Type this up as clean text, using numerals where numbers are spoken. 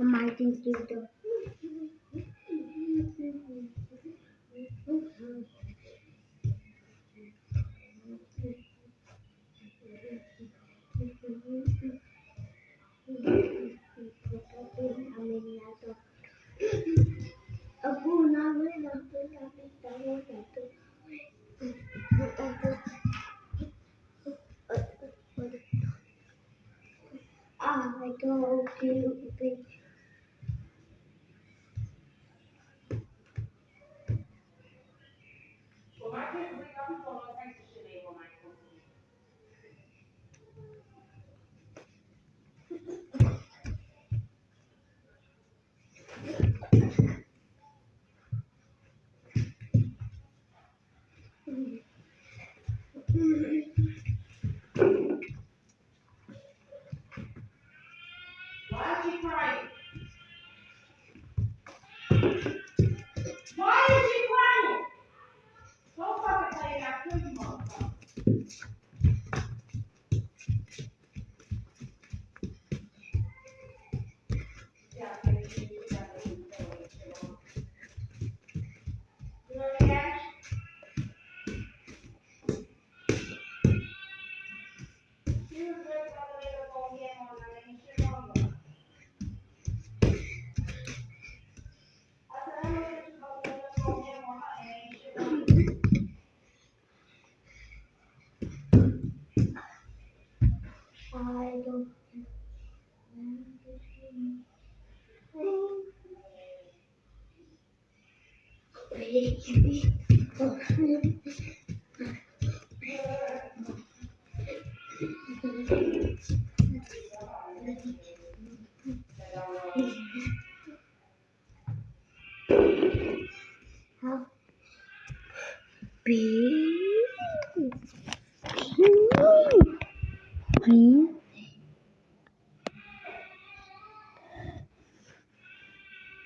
Martin dito. Aku namin I don't okay. Why is she crying? Why is she crying? Don't fucking tell you that, kill you, motherfucker. Yeah, you know what I mean? She was good for the little phone game on her and she won. I said, I'm going to go to the phone game on her and she won. I don't be